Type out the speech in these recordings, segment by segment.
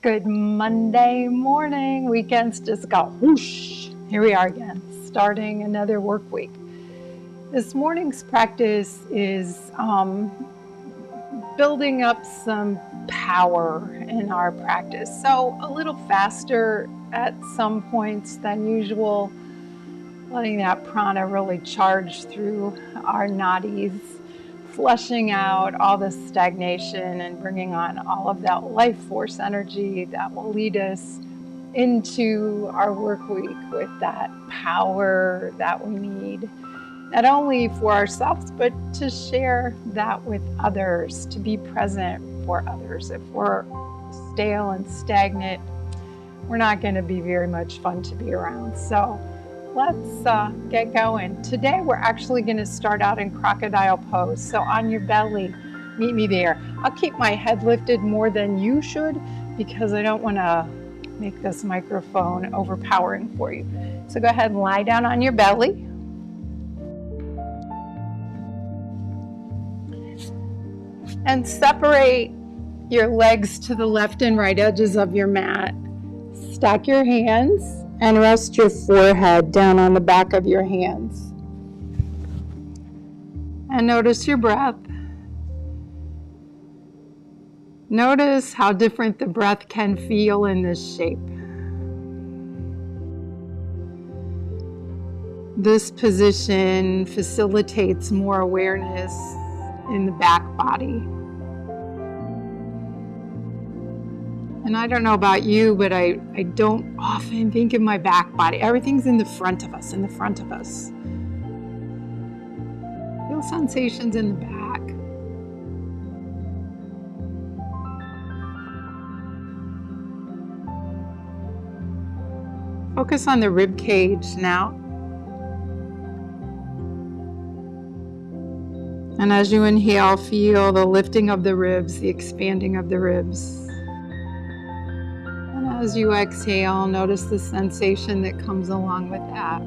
Good Monday morning. Weekends just go whoosh. Here we are again, starting another work week. This morning's practice is building up some power in our practice. So a little faster at some points than usual, letting that prana really charge through our nadis, flushing out all the stagnation and bringing on all of that life force energy that will lead us into our work week with that power that we need, not only for ourselves, but to share that with others, to be present for others. If we're stale and stagnant, we're not going to be very much fun to be around. So let's get going. Today we're actually going to start out in Crocodile Pose. So on your belly, meet me there. I'll keep my head lifted more than you should because I don't want to make this microphone overpowering for you. So go ahead and lie down on your belly. And separate your legs to the left and right edges of your mat. Stack your hands and rest your forehead down on the back of your hands. And notice your breath. Notice how different the breath can feel in this shape. This position facilitates more awareness in the back body. And I don't know about you, but I don't often think of my back body. Everything's in the front of us, Feel sensations in the back. Focus on the rib cage now. And as you inhale, feel the lifting of the ribs, the expanding of the ribs. As you exhale, notice the sensation that comes along with that.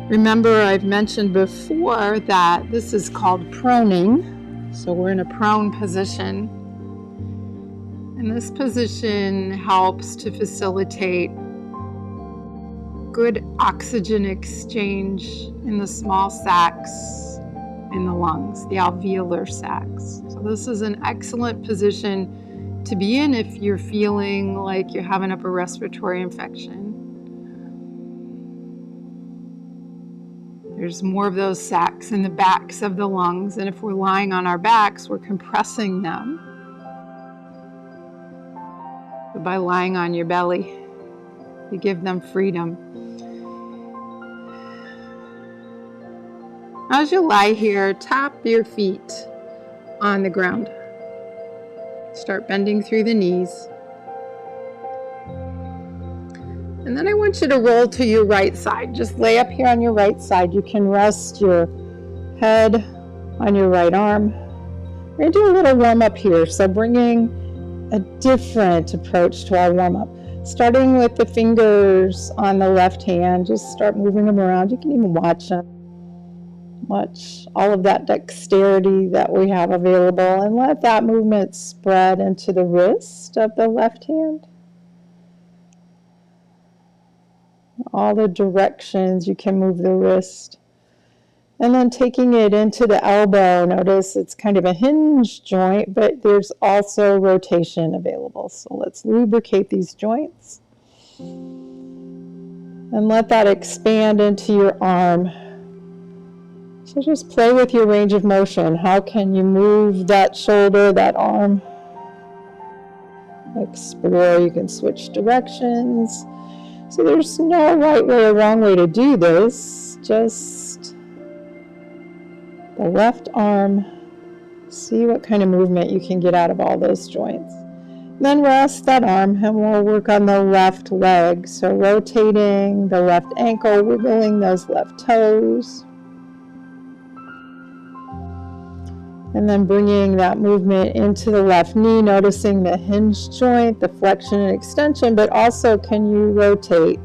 Remember, I've mentioned before that this is called proning. So we're in a prone position. And this position helps to facilitate good oxygen exchange in the small sacs in the lungs, the alveolar sacs. So this is an excellent position to be in if you're feeling like you have an upper respiratory infection. There's more of those sacs in the backs of the lungs, and if we're lying on our backs, we're compressing them. But by lying on your belly, you give them freedom. As you lie here, tap your feet on the ground. Start bending through the knees. And then I want you to roll to your right side. Just lay up here on your right side. You can rest your head on your right arm. We're going to do a little warm up here. So bringing a different approach to our warm up. Starting with the fingers on the left hand, just start moving them around. You can even watch them. Watch all of that dexterity that we have available and let that movement spread into the wrist of the left hand. All the directions you can move the wrist. And then taking it into the elbow, notice it's kind of a hinge joint, but there's also rotation available. So let's lubricate these joints. And let that expand into your arm. So just play with your range of motion. How can you move that shoulder, that arm? Explore. You can switch directions. So there's no right way or wrong way to do this. Just the left arm. See what kind of movement you can get out of all those joints. Then rest that arm and we'll work on the left leg. So rotating the left ankle, wiggling those left toes. And then bringing that movement into the left knee, noticing the hinge joint, the flexion and extension, but also can you rotate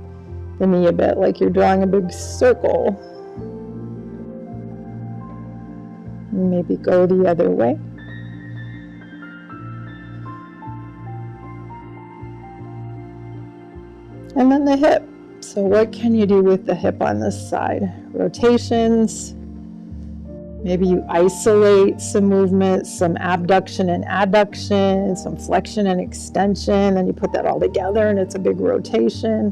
the knee a bit, like you're drawing a big circle. Maybe go the other way. And then the hip. So what can you do with the hip on this side? Rotations. Maybe you isolate some movement, some abduction and adduction, some flexion and extension, then you put that all together and it's a big rotation.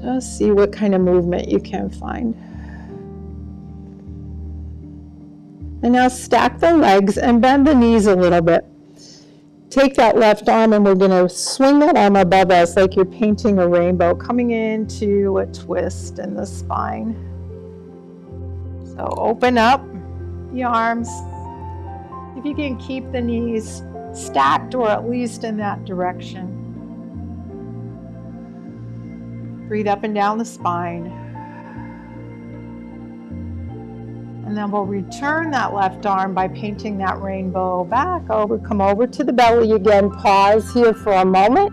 Just see what kind of movement you can find. And now stack the legs and bend the knees a little bit. Take that left arm and we're going to swing that arm above us like you're painting a rainbow, coming into a twist in the spine. So open up the arms. If you can keep the knees stacked or at least in that direction. Breathe up and down the spine. And then we'll return that left arm by painting that rainbow back over. Come over to the belly again. Pause here for a moment.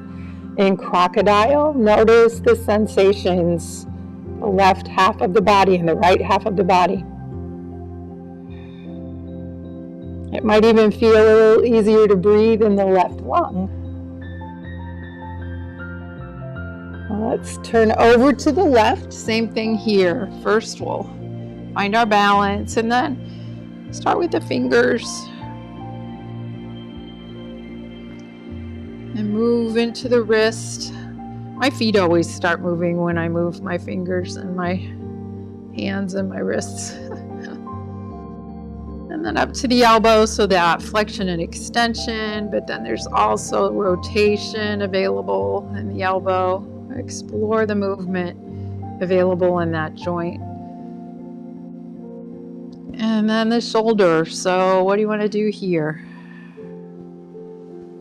In crocodile, notice the sensations. The left half of the body and the right half of the body. It might even feel a little easier to breathe in the left lung. Let's turn over to the left. Same thing here. First we'll find our balance and then start with the fingers and move into the wrist. My feet always start moving when I move my fingers and my hands and my wrists. And then up to the elbow, so that flexion and extension, but then there's also rotation available in the elbow. Explore the movement available in that joint. And then the shoulder. So what do you want to do here?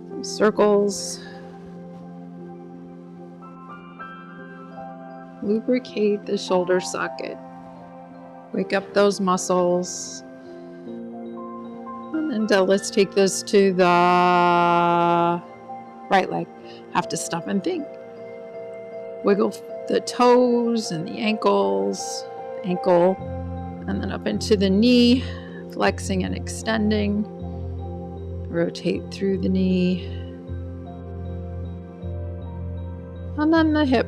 Some circles. Lubricate the shoulder socket. Wake up those muscles. And let's take this to the right leg. Have to stop and think. Wiggle the toes and the ankles, ankle, and then up into the knee, flexing and extending. Rotate through the knee. And then the hip.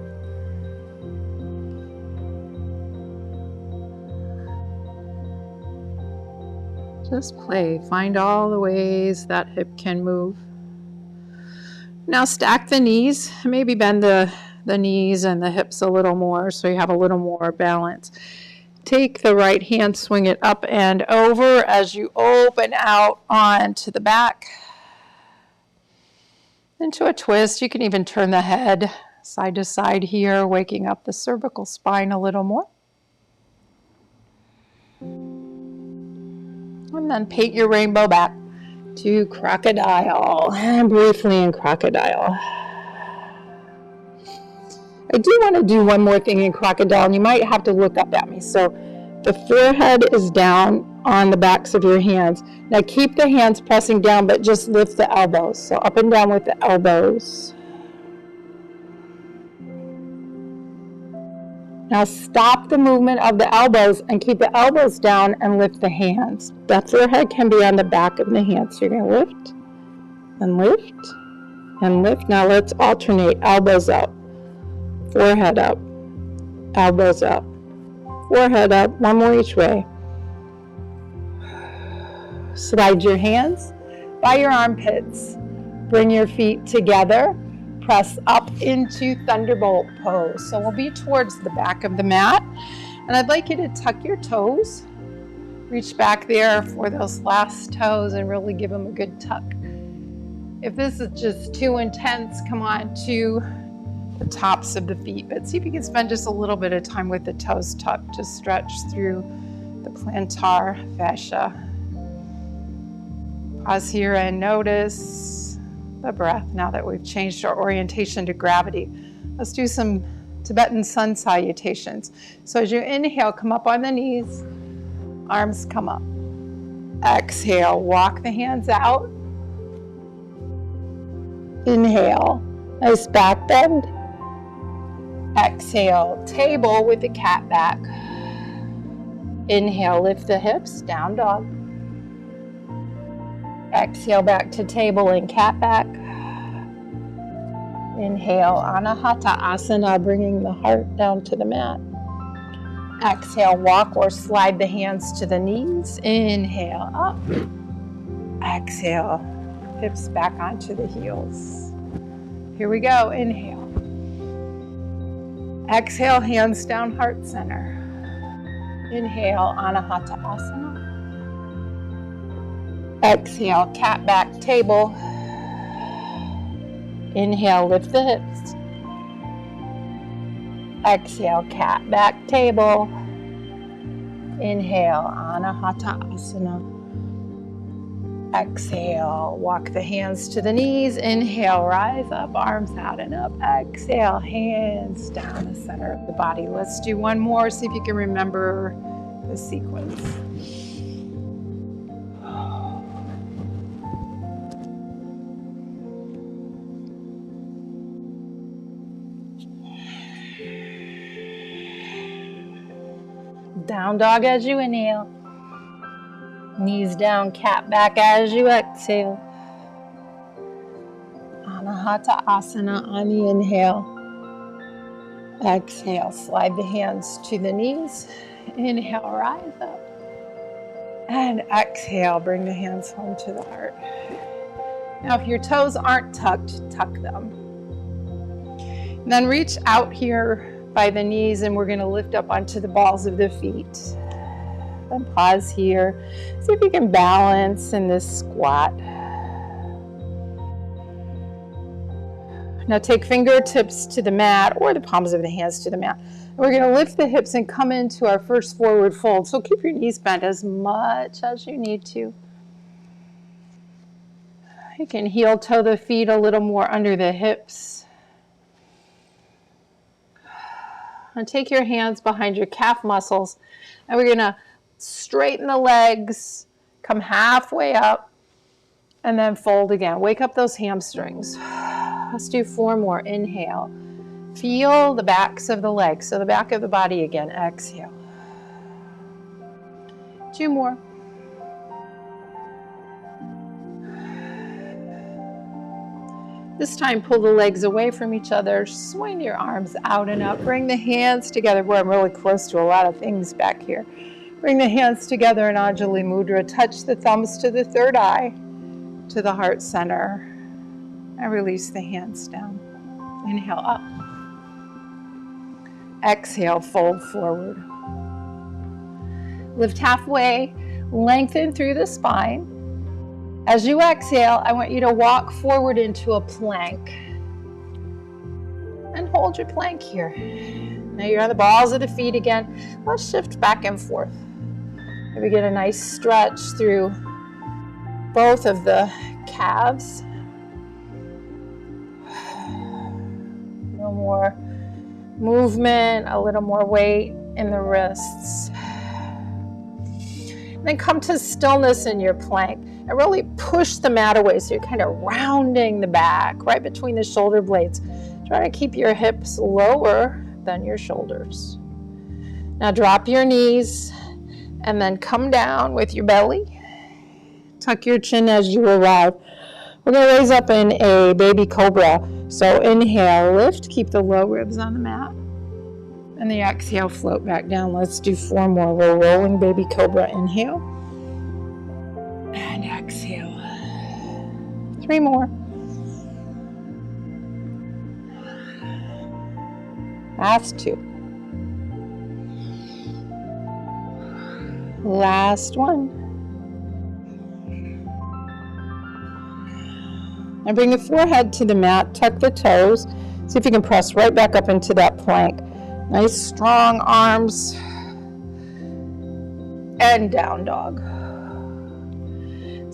Just play. Find all the ways that hip can move. Now stack the knees. Maybe bend the knees and the hips a little more so you have a little more balance. Take the right hand, swing it up and over as you open out onto the back. Into a twist. You can even turn the head side to side here, waking up the cervical spine a little more. And then paint your rainbow back to crocodile. And briefly in crocodile. I do want to do one more thing in crocodile, and you might have to look up at me. So the forehead is down on the backs of your hands. Now keep the hands pressing down, but just lift the elbows. So up and down with the elbows. Now stop the movement of the elbows and keep the elbows down and lift the hands. The forehead can be on the back of the hands. So you're going to lift and lift and lift. Now let's alternate. Elbows up, forehead up, elbows up, forehead up. One more each way. Slide your hands by your armpits. Bring your feet together. Press up into Thunderbolt Pose. So we'll be towards the back of the mat. And I'd like you to tuck your toes. Reach back there for those last toes and really give them a good tuck. If this is just too intense, come on to the tops of the feet. But see if you can spend just a little bit of time with the toes tucked to stretch through the plantar fascia. Pause here and notice the breath now that we've changed our orientation to gravity. Let's do some Tibetan Sun Salutations. So as you inhale, come up on the knees, arms come up. Exhale, walk the hands out. Inhale, nice back bend. Exhale, table with the cat back. Inhale, lift the hips, down dog. Exhale, back to table and cat back. Inhale, Anahata Asana, bringing the heart down to the mat. Exhale, walk or slide the hands to the knees. Inhale, up. Exhale, hips back onto the heels. Here we go, inhale. Exhale, hands down, heart center. Inhale, Anahata Asana. Exhale, cat back table. Inhale, lift the hips. Exhale, cat back table. Inhale, Anahata Asana. Exhale, walk the hands to the knees. Inhale, rise up, arms out and up. Exhale, hands down the center of the body. Let's do one more, see if you can remember the sequence. Down dog as you inhale. Knees down, cat back as you exhale. Anahata Asana on the inhale. Exhale, slide the hands to the knees. Inhale, rise up. And exhale, bring the hands home to the heart. Now, if your toes aren't tucked, tuck them. And then reach out here by the knees, and we're going to lift up onto the balls of the feet. Then pause here. See if you can balance in this squat. Now take fingertips to the mat or the palms of the hands to the mat. And we're going to lift the hips and come into our first forward fold. So keep your knees bent as much as you need to. You can heel toe the feet a little more under the hips. And take your hands behind your calf muscles. And we're going to straighten the legs, come halfway up, and then fold again. Wake up those hamstrings. Let's do 4 more. Inhale. Feel the backs of the legs, so the back of the body again. Exhale. 2 more. This time, pull the legs away from each other. Swing your arms out and up. Bring the hands together. Boy, I'm really close to a lot of things back here. Bring the hands together in Anjali Mudra. Touch the thumbs to the third eye, to the heart center. And release the hands down. Inhale up. Exhale, fold forward. Lift halfway, lengthen through the spine. As you exhale, I want you to walk forward into a plank. And hold your plank here. Now you're on the balls of the feet again. Let's shift back and forth. Maybe get a nice stretch through both of the calves. A little more movement, a little more weight in the wrists. Then come to stillness in your plank and really push the mat away so you're kind of rounding the back right between the shoulder blades. Try to keep your hips lower than your shoulders. Now drop your knees and then come down with your belly. Tuck your chin as you arrive. We're going to raise up in a baby cobra. So inhale, lift, keep the low ribs on the mat. And the exhale, float back down. Let's do 4 more. We're rolling baby cobra. Inhale. And exhale. 3 more. Last 2. Last 1. And bring the forehead to the mat. Tuck the toes. See if you can press right back up into that plank. Nice strong arms. And down dog.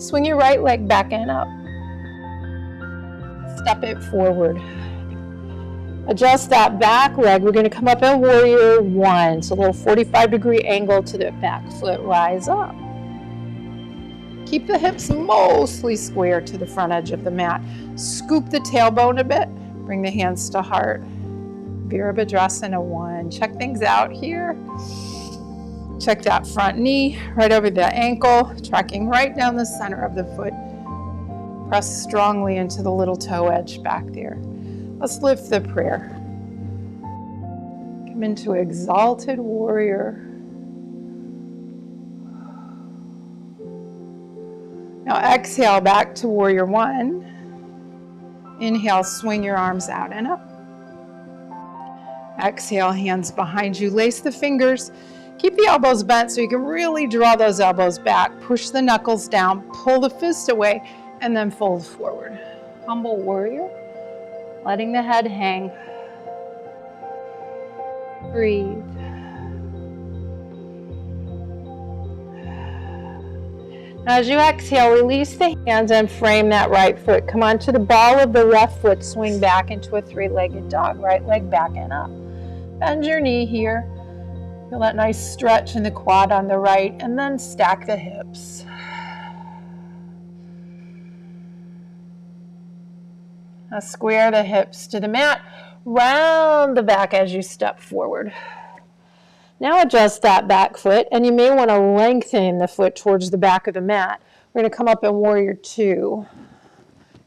Swing your right leg back and up. Step it forward. Adjust that back leg. We're going to come up in warrior 1. So a little 45-degree angle to the back foot. Rise up. Keep the hips mostly square to the front edge of the mat. Scoop the tailbone a bit. Bring the hands to heart. Virabhadrasana 1. Check things out here. Check that front knee right over the ankle, tracking right down the center of the foot. Press strongly into the little toe edge back there. Let's lift the prayer. Come into Exalted Warrior. Now exhale back to Warrior One. Inhale, swing your arms out and up. Exhale, hands behind you. Lace the fingers. Keep the elbows bent so you can really draw those elbows back. Push the knuckles down, pull the fist away, and then fold forward. Humble Warrior. Letting the head hang. Breathe. As you exhale, release the hands and frame that right foot. Come onto the ball of the left foot, swing back into a three-legged dog. Right leg back and up. Bend your knee here. Feel that nice stretch in the quad on the right, and then stack the hips. Now square the hips to the mat. Round the back as you step forward. Now adjust that back foot, and you may want to lengthen the foot towards the back of the mat. We're going to come up in Warrior Two.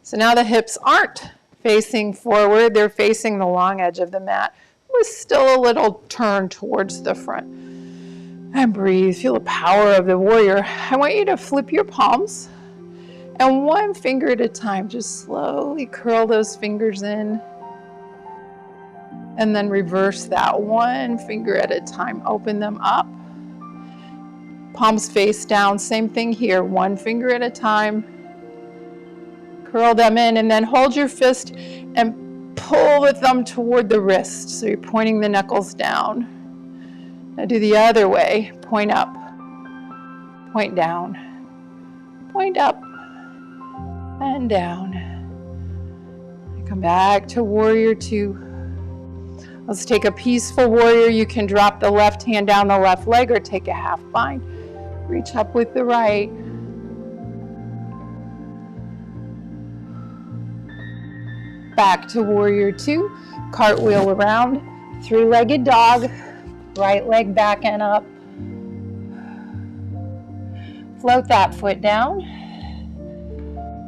So now the hips aren't facing forward, they're facing the long edge of the mat, with still a little turn towards the front. And breathe, feel the power of the warrior. I want you to flip your palms, and one finger at a time, just slowly curl those fingers in. And then reverse that, one finger at a time. Open them up. Palms face down, same thing here. One finger at a time. Curl them in, and then hold your fist and pull the thumb toward the wrist. So you're pointing the knuckles down. Now do the other way. Point up, point down, point up, and down. Come back to Warrior Two. Let's take a peaceful warrior. You can drop the left hand down the left leg or take a half bind. Reach up with the right. Back to Warrior Two. Cartwheel around. Three-legged dog. Right leg back and up. Float that foot down.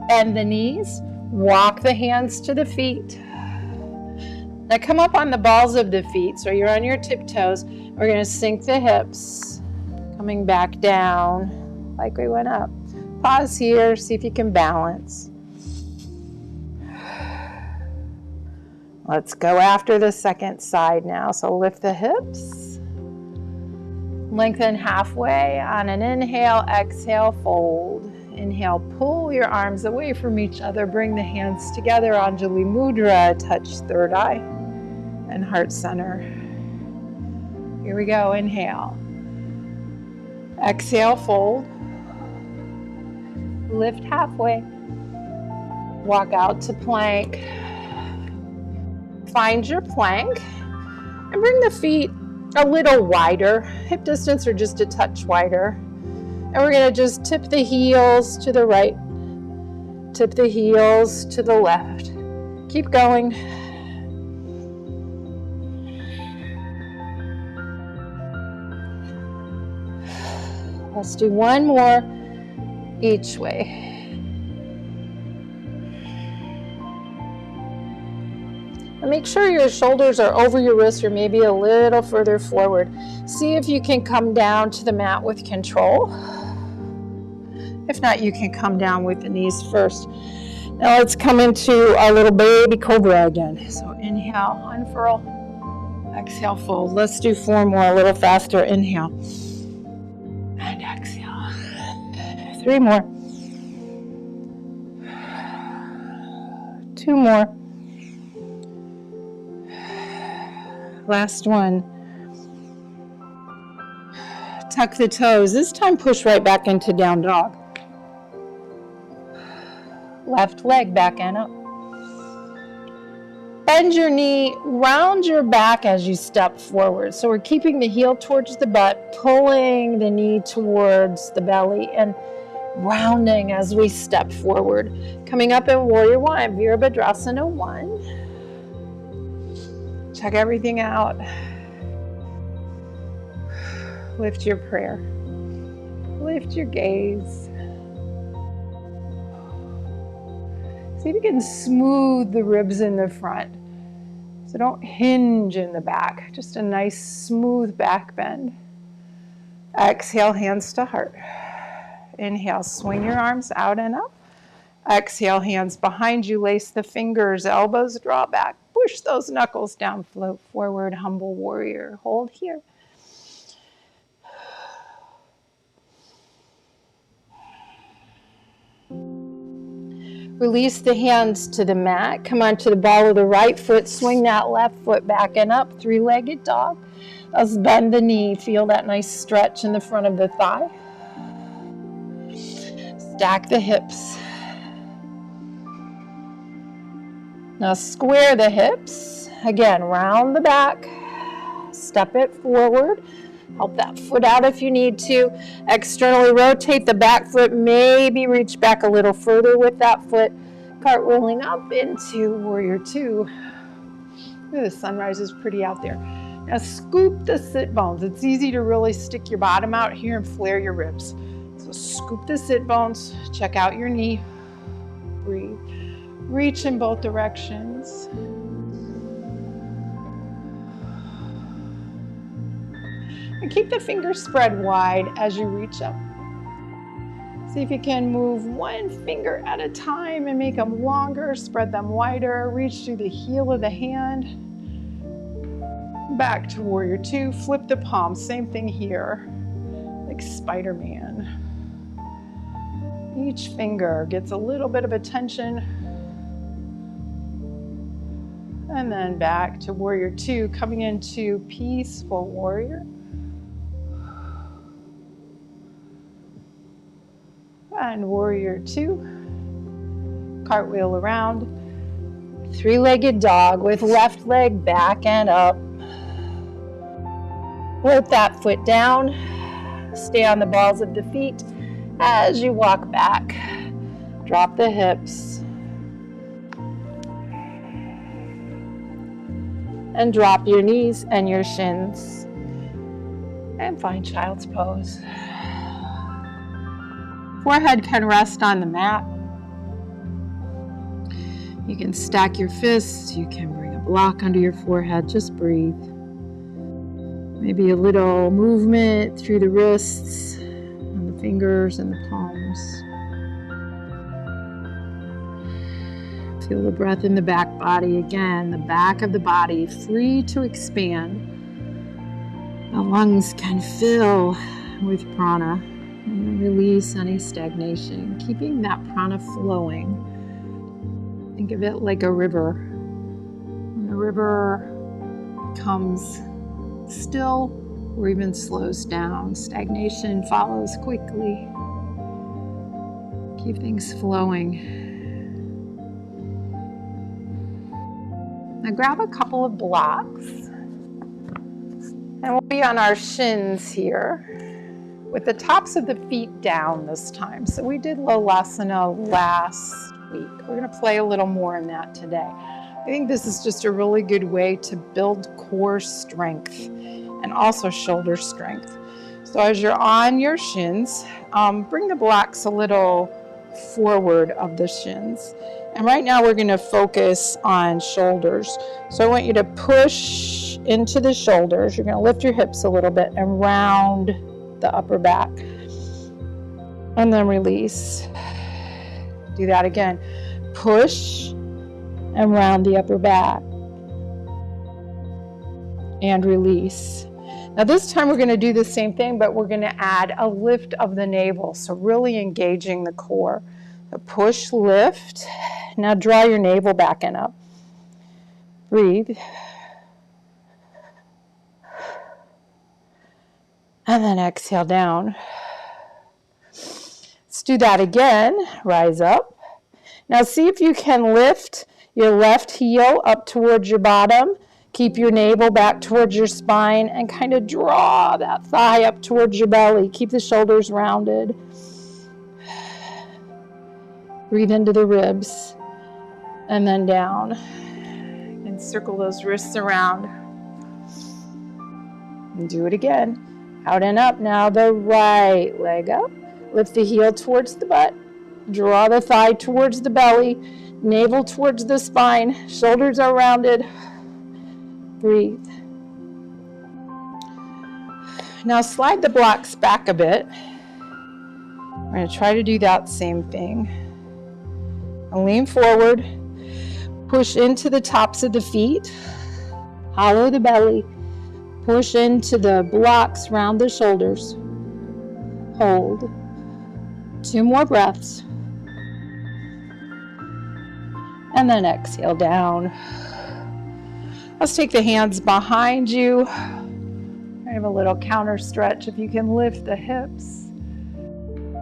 Bend the knees. Walk the hands to the feet. Now come up on the balls of the feet, so you're on your tiptoes. We're going to sink the hips, coming back down like we went up. Pause here, see if you can balance. Let's go after the second side now. So lift the hips, lengthen halfway on an inhale, exhale, fold. Inhale, pull your arms away from each other. Bring the hands together, Anjali Mudra, touch third eye and heart center. Here we go, inhale. Exhale, fold. Lift halfway. Walk out to plank. Find your plank and bring the feet a little wider, hip distance or just a touch wider. And we're going to just tip the heels to the right, tip the heels to the left. Keep going. Let's do one more each way. And make sure your shoulders are over your wrists or maybe a little further forward. See if you can come down to the mat with control. If not, you can come down with the knees first. Now let's come into our little baby cobra again. So inhale, unfurl, exhale, fold. Let's do four more, a little faster. Inhale and exhale. Three more. Two more. Last one. Tuck the toes. This time push right back into down dog. Left leg back and up. Bend your knee, round your back as you step forward. So we're keeping the heel towards the butt, pulling the knee towards the belly, and rounding as we step forward. Coming up in Warrior One, Virabhadrasana 1. Check everything out. Lift your prayer. Lift your gaze. See if you can smooth the ribs in the front. So don't hinge in the back. Just a nice smooth back bend. Exhale, hands to heart. Inhale, swing your arms out and up. Exhale, hands behind you, lace the fingers, elbows draw back. Push those knuckles down, float forward, humble warrior. Hold here. Release the hands to the mat. Come onto the ball of the right foot. Swing that left foot back and up. Three-legged dog. Let's bend the knee. Feel that nice stretch in the front of the thigh. Stack the hips. Now square the hips. Again, round the back. Step it forward. Help that foot out if you need to. Externally rotate the back foot. Maybe reach back a little further with that foot. Cartwheeling up into Warrior Two. Ooh, the sunrise is pretty out there. Now scoop the sit bones. It's easy to really stick your bottom out here and flare your ribs. So scoop the sit bones. Check out your knee. Breathe. Reach in both directions. And keep the fingers spread wide as you reach up. See if you can move one finger at a time and make them longer, spread them wider, reach through the heel of the hand. Back to Warrior Two, flip the palms, same thing here, like Spider-Man. Each finger gets a little bit of attention. And then back to Warrior Two, coming into Peaceful Warrior. And Warrior Two, cartwheel around, three-legged dog with left leg back and up. Float that foot down, stay on the balls of the feet as you walk back. Drop the hips. And drop your knees and your shins. And find Child's Pose. Forehead can rest on the mat. You can stack your fists. You can bring a block under your forehead. Just breathe. Maybe a little movement through the wrists and the fingers and the palms. Feel the breath in the back body again. The back of the body free to expand. The lungs can fill with prana. And then release any stagnation, keeping that prana flowing. Think of it like a river. When the river becomes still or even slows down, stagnation follows quickly. Keep things flowing. Now grab a couple of blocks. And we'll be on our shins here, with the tops of the feet down this time. So we did Sukhasana last week. We're gonna play a little more in that today. I think this is just a really good way to build core strength and also shoulder strength. So as you're on your shins, bring the blocks a little forward of the shins. And right now we're gonna focus on shoulders. So I want you to push into the shoulders. You're gonna lift your hips a little bit and round the upper back, and then release. Do that again. Push and round the upper back, and release. Now this time we're going to do the same thing, but we're going to add a lift of the navel, so really engaging the core. A push, lift. Now draw your navel back and up. Breathe. And then exhale down. Let's do that again. Rise up. Now see if you can lift your left heel up towards your bottom. Keep your navel back towards your spine and kind of draw that thigh up towards your belly. Keep the shoulders rounded. Breathe into the ribs and then down. And circle those wrists around. And do it again. Out and up. Now the right leg up. Lift the heel towards the butt. Draw the thigh towards the belly. Navel towards the spine. Shoulders are rounded. Breathe. Now slide the blocks back a bit. We're going to try to do that same thing. And lean forward. Push into the tops of the feet. Hollow the belly. Push into the blocks, round the shoulders. Hold. 2 more breaths. And then exhale down. Let's take the hands behind you. I have a little counter stretch. If you can lift the hips.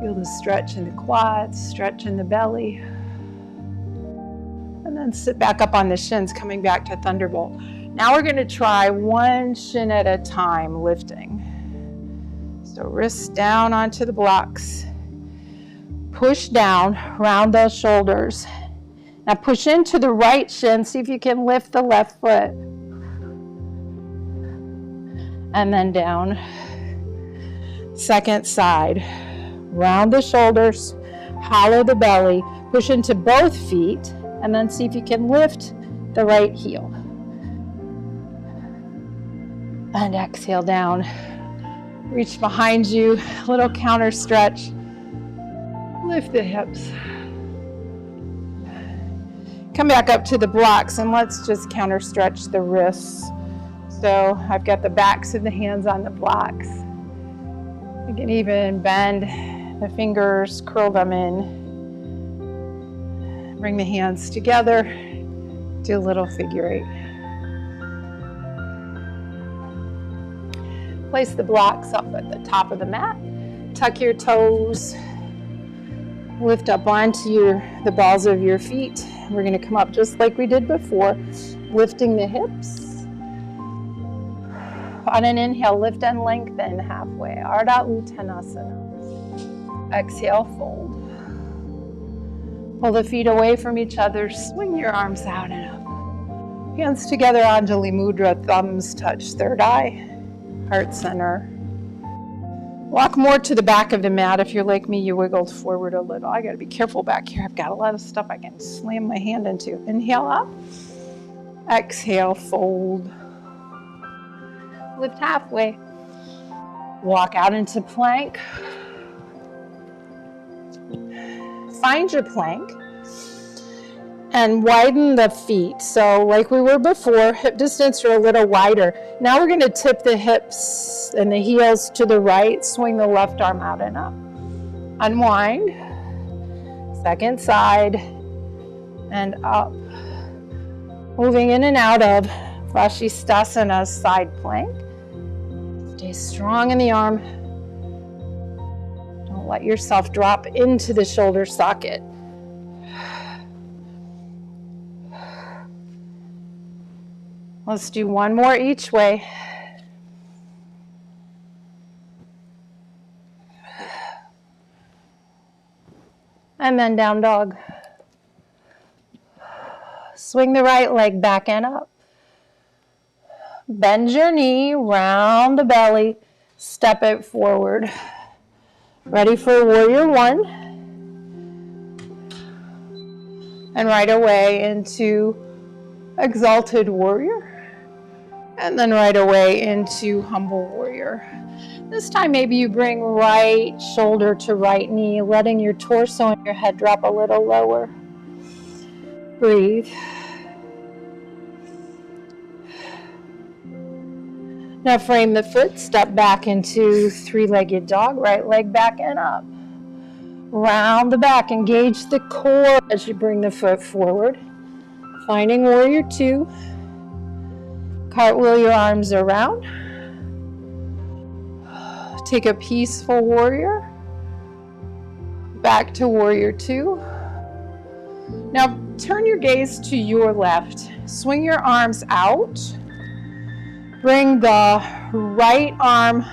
Feel the stretch in the quads, stretch in the belly. And then sit back up on the shins, coming back to Thunderbolt. Now we're going to try one shin at a time, lifting. So wrists down onto the blocks. Push down, round those shoulders. Now push into the right shin. See if you can lift the left foot. And then down. Second side. Round the shoulders. Hollow the belly. Push into both feet. And then see if you can lift the right heel. And exhale down. Reach behind you. Little counter stretch. Lift the hips. Come back up to the blocks and let's just counter stretch the wrists. So I've got the backs of the hands on the blocks. You can even bend the fingers, curl them in. Bring the hands together. Do a little figure 8. Place the blocks up at the top of the mat. Tuck your toes. Lift up onto the balls of your feet. We're going to come up just like we did before, lifting the hips. On an inhale, lift and lengthen halfway. Ardha Uttanasana. Exhale, fold. Pull the feet away from each other. Swing your arms out and up. Hands together, Anjali Mudra. Thumbs touch third eye. Heart center. Walk more to the back of the mat. If you're like me, you wiggled forward a little. I got to be careful back here. I've got a lot of stuff I can slam my hand into. Inhale up. Exhale, fold. Lift halfway. Walk out into plank. Find your plank. And widen the feet. So like we were before, hip distance are a little wider. Now we're going to tip the hips and the heels to the right. Swing the left arm out and up. Unwind. Second side. And up. Moving in and out of Vashisthasana side plank. Stay strong in the arm. Don't let yourself drop into the shoulder socket. Let's do one more each way. And then down dog. Swing the right leg back and up. Bend your knee, round the belly, step it forward. Ready for Warrior 1. And right away into Exalted Warrior. And then right away into Humble Warrior. This time maybe you bring right shoulder to right knee, letting your torso and your head drop a little lower. Breathe. Now frame the foot, step back into three-legged dog, right leg back and up. Round the back, engage the core as you bring the foot forward. Finding Warrior 2. Cartwheel your arms around. Take a peaceful warrior. Back to Warrior 2. Now turn your gaze to your left. Swing your arms out. Bring the right arm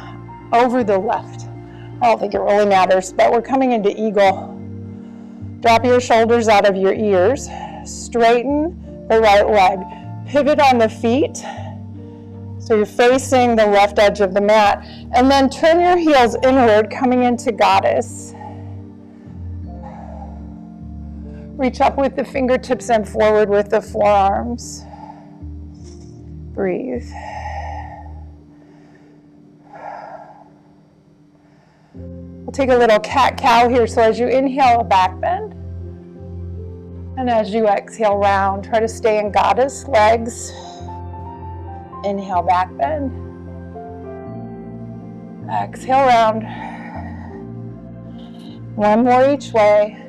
over the left. I don't think it really matters, but we're coming into eagle. Drop your shoulders out of your ears. Straighten the right leg. Pivot on the feet. So you're facing the left edge of the mat, and then turn your heels inward, coming into goddess. Reach up with the fingertips and forward with the forearms. Breathe. We'll take a little cat-cow here. So as you inhale, a back bend. And as you exhale, round. Try to stay in goddess legs. Inhale, back bend. Exhale, round. One more each way.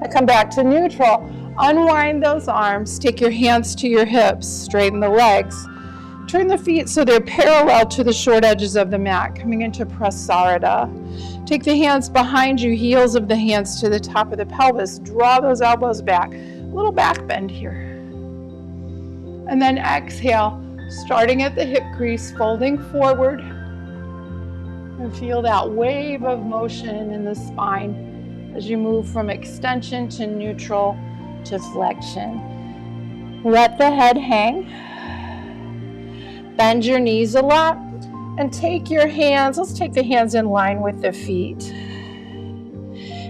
I come back to neutral. Unwind those arms. Take your hands to your hips. Straighten the legs. Turn the feet so they're parallel to the short edges of the mat, coming into prasarada. Take the hands behind you, heels of the hands to the top of the pelvis. Draw those elbows back. A little back bend here. And then exhale, starting at the hip crease, folding forward. And feel that wave of motion in the spine as you move from extension to neutral to flexion. Let the head hang. Bend your knees a lot and take your hands, let's take the hands in line with the feet.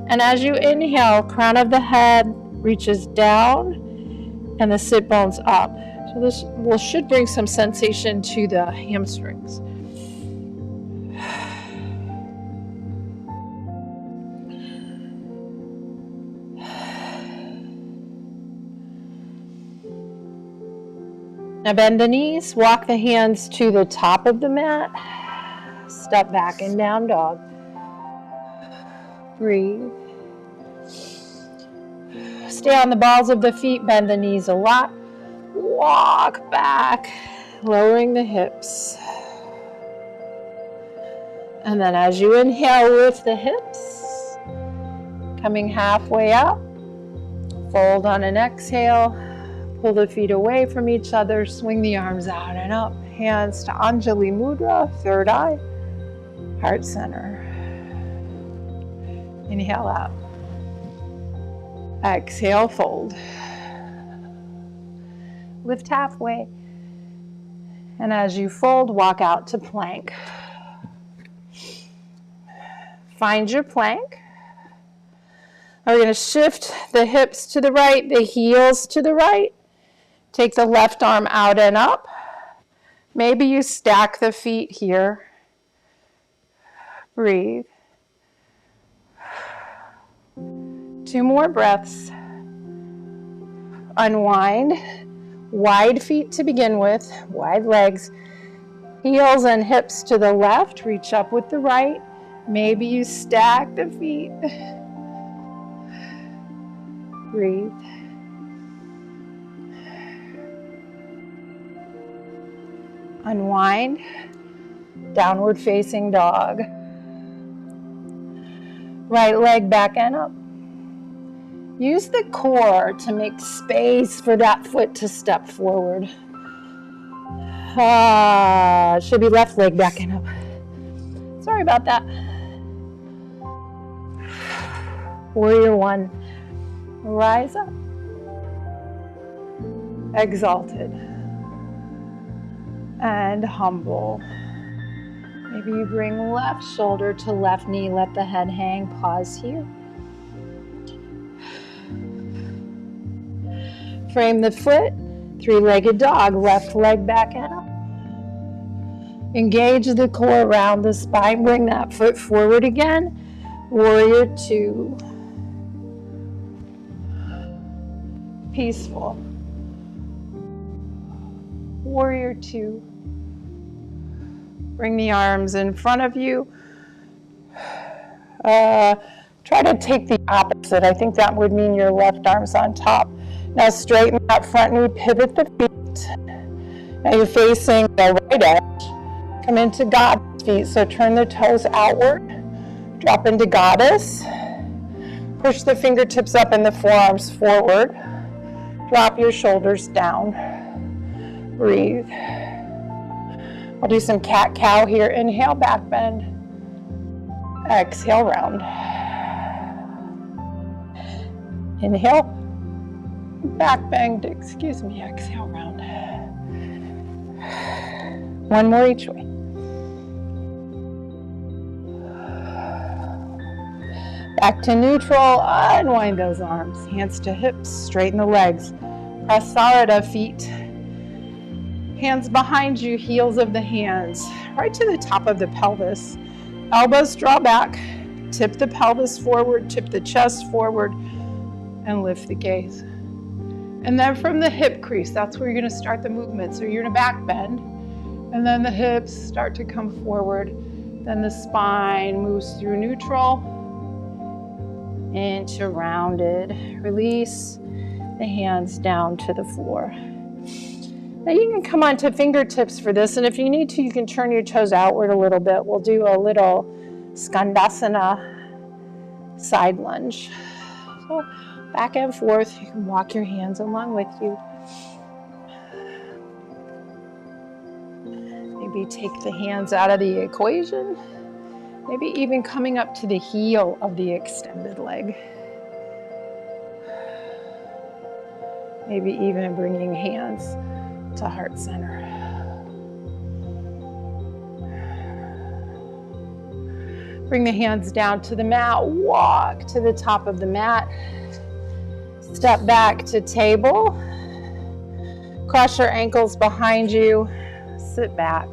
And as you inhale, crown of the head reaches down and the sit bones up. So this should bring some sensation to the hamstrings. Now bend the knees, walk the hands to the top of the mat, step back in down dog. Breathe. Stay on the balls of the feet, bend the knees a lot. Walk back, lowering the hips. And then as you inhale, lift the hips, coming halfway up. Fold on an exhale. Pull the feet away from each other, swing the arms out and up. Hands to Anjali Mudra, third eye, heart center. Inhale out. Exhale, fold. Lift halfway. And as you fold, walk out to plank. Find your plank. Now we're going to shift the hips to the right, the heels to the right. Take the left arm out and up. Maybe you stack the feet here. Breathe. 2 more breaths. Unwind. Wide feet to begin with, wide legs. Heels and hips to the left. Reach up with the right. Maybe you stack the feet. Breathe. Unwind, downward facing dog. Right leg back and up. Use the core to make space for that foot to step forward. Should be left leg back and up. Sorry about that. Warrior 1. Rise up. Exalted. And humble. Maybe you bring left shoulder to left knee, let the head hang, pause here. Frame the foot, 3-legged dog, left leg back and up. Engage the core around the spine, bring that foot forward again. Warrior 2. Peaceful. Warrior 2. Bring the arms in front of you. Try to take the opposite. I think that would mean your left arm's on top. Now straighten that front knee, pivot the feet. Now you're facing the right edge. Come into Goddess feet, so turn the toes outward. Drop into Goddess. Push the fingertips up and the forearms forward. Drop your shoulders down. Breathe. I'll do some cat-cow here. Inhale, back bend. Exhale, round. Inhale. Back bend, excuse me, exhale round. One more each way. Back to neutral, unwind those arms. Hands to hips, straighten the legs. Prasarada feet. Hands behind you, heels of the hands, right to the top of the pelvis. Elbows draw back, tip the pelvis forward, tip the chest forward, and lift the gaze. And then from the hip crease, that's where you're gonna start the movement. So you're gonna back bend, and then the hips start to come forward. Then the spine moves through neutral into rounded. Release the hands down to the floor. Now you can come onto fingertips for this, and if you need to, you can turn your toes outward a little bit. We'll do a little Skandasana side lunge. So back and forth, you can walk your hands along with you. Maybe take the hands out of the equation. Maybe even coming up to the heel of the extended leg. Maybe even bringing hands to heart center. Bring the hands down to the mat, walk to the top of the mat. Step back to table. Cross your ankles behind you, sit back.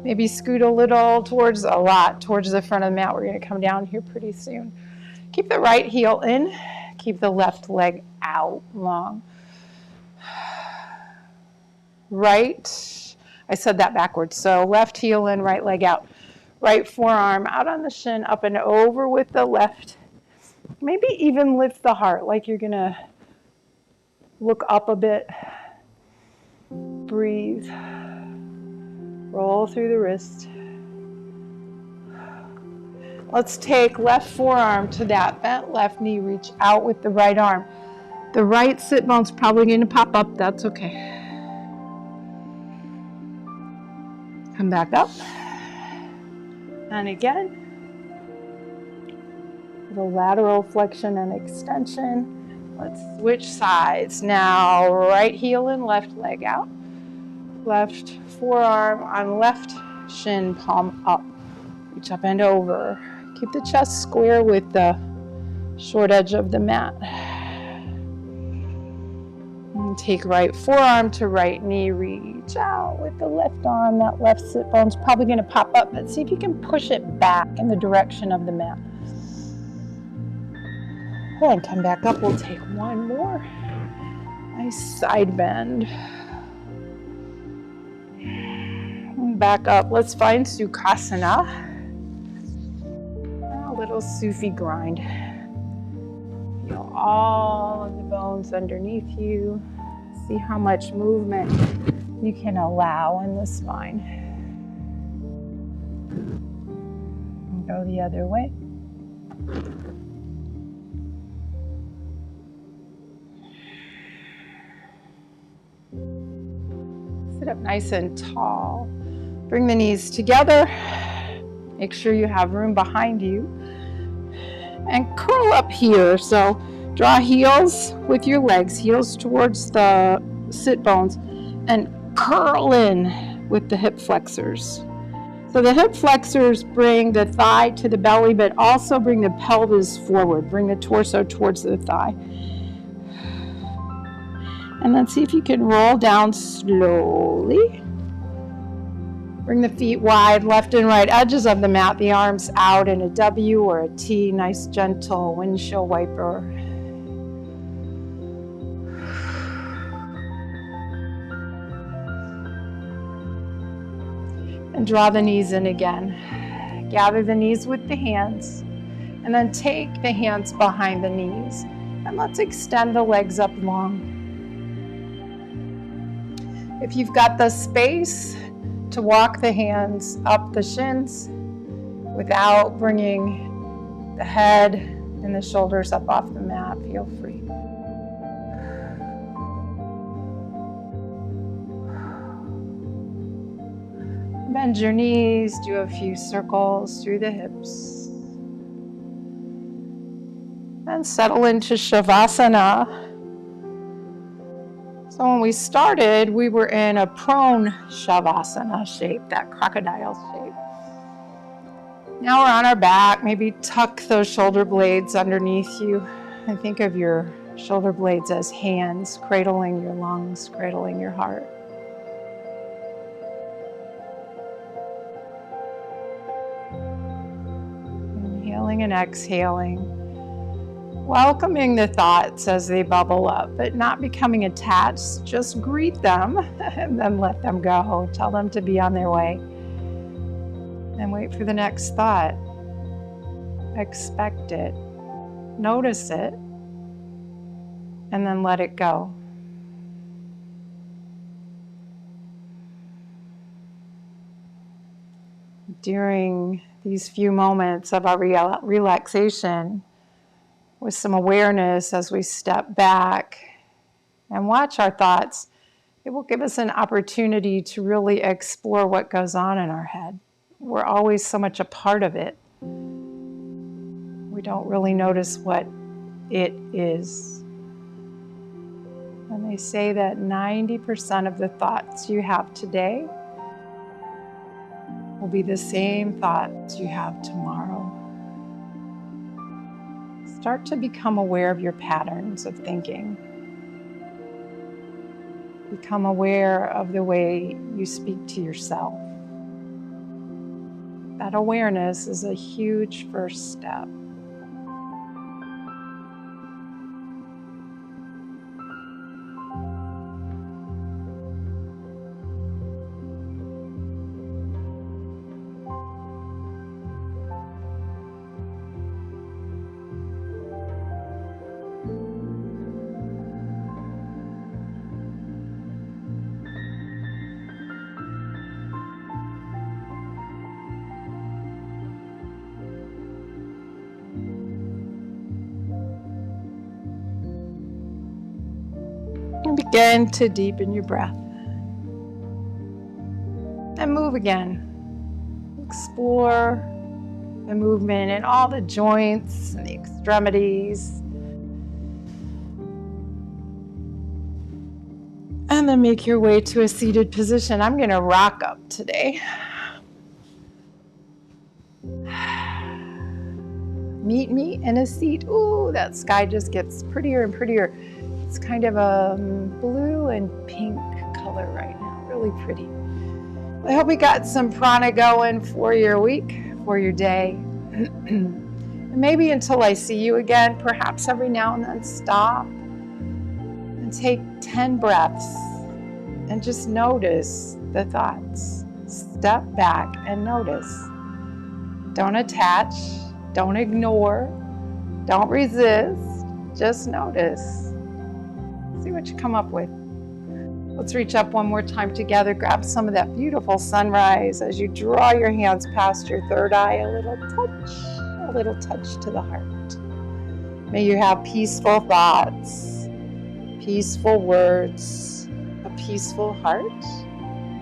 Maybe scoot a little towards the front of the mat. We're gonna come down here pretty soon. Keep the right heel in, keep the left leg out long. Right, I said that backwards. So left heel in, right leg out. Right forearm out on the shin, up and over with the left. Maybe even lift the heart, like you're gonna look up a bit. Breathe. Roll through the wrist. Let's take left forearm to that bent left knee. Reach out with the right arm. The right sit bone's probably going to pop up. That's okay. Come back up. And again. The lateral flexion and extension. Let's switch sides. Now, right heel in, left leg out. Left forearm on left shin, palm up. Reach up and over. Keep the chest square with the short edge of the mat. And take right forearm to right knee. Reach out with the left arm. That left sit bone's probably going to pop up, but see if you can push it back in the direction of the mat. And come back up. We'll take one more. Nice side bend. Back up. Let's find Sukhasana. A little Sufi grind. Feel all of the bones underneath you. See how much movement you can allow in the spine. And go the other way. Sit up nice and tall. Bring the knees together. Make sure you have room behind you. And curl up here. So draw heels with your legs, heels towards the sit bones, and curl in with the hip flexors. So the hip flexors bring the thigh to the belly, but also bring the pelvis forward. Bring the torso towards the thigh. And then see if you can roll down slowly. Bring the feet wide, left and right edges of the mat, the arms out in a W or a T, nice gentle windshield wiper. And draw the knees in again. Gather the knees with the hands, and then take the hands behind the knees. And let's extend the legs up long. If you've got the space to walk the hands up the shins without bringing the head and the shoulders up off the mat, feel free. Bend your knees, do a few circles through the hips. And settle into Shavasana. So when we started, we were in a prone Shavasana shape, that crocodile shape. Now we're on our back. Maybe tuck those shoulder blades underneath you and think of your shoulder blades as hands cradling your lungs, cradling your heart. Inhaling and exhaling. Welcoming the thoughts as they bubble up, but not becoming attached. Just greet them and then let them go. Tell them to be on their way. And wait for the next thought. Expect it. Notice it. And then let it go. During these few moments of our relaxation, with some awareness as we step back and watch our thoughts, it will give us an opportunity to really explore what goes on in our head. We're always so much a part of it. We don't really notice what it is. And they say that 90% of the thoughts you have today will be the same thoughts you have tomorrow. Start to become aware of your patterns of thinking. Become aware of the way you speak to yourself. That awareness is a huge first step. And begin to deepen your breath. And move again. Explore the movement in all the joints and the extremities. And then make your way to a seated position. I'm going to rock up today. Meet me in a seat. Ooh, that sky just gets prettier and prettier. It's kind of a blue and pink color right now. Really pretty. I hope we got some prana going for your week, for your day. And maybe until I see you again, perhaps every now and then stop and take 10 breaths and just notice the thoughts. Step back and notice. Don't attach, don't ignore, don't resist, just notice. See what you come up with. Let's reach up one more time together. Grab some of that beautiful sunrise as you draw your hands past your third eye. A little touch to the heart. May you have peaceful thoughts, peaceful words, a peaceful heart,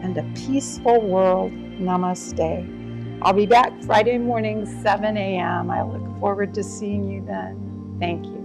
and a peaceful world. Namaste. I'll be back Friday morning, 7 a.m. I look forward to seeing you then. Thank you.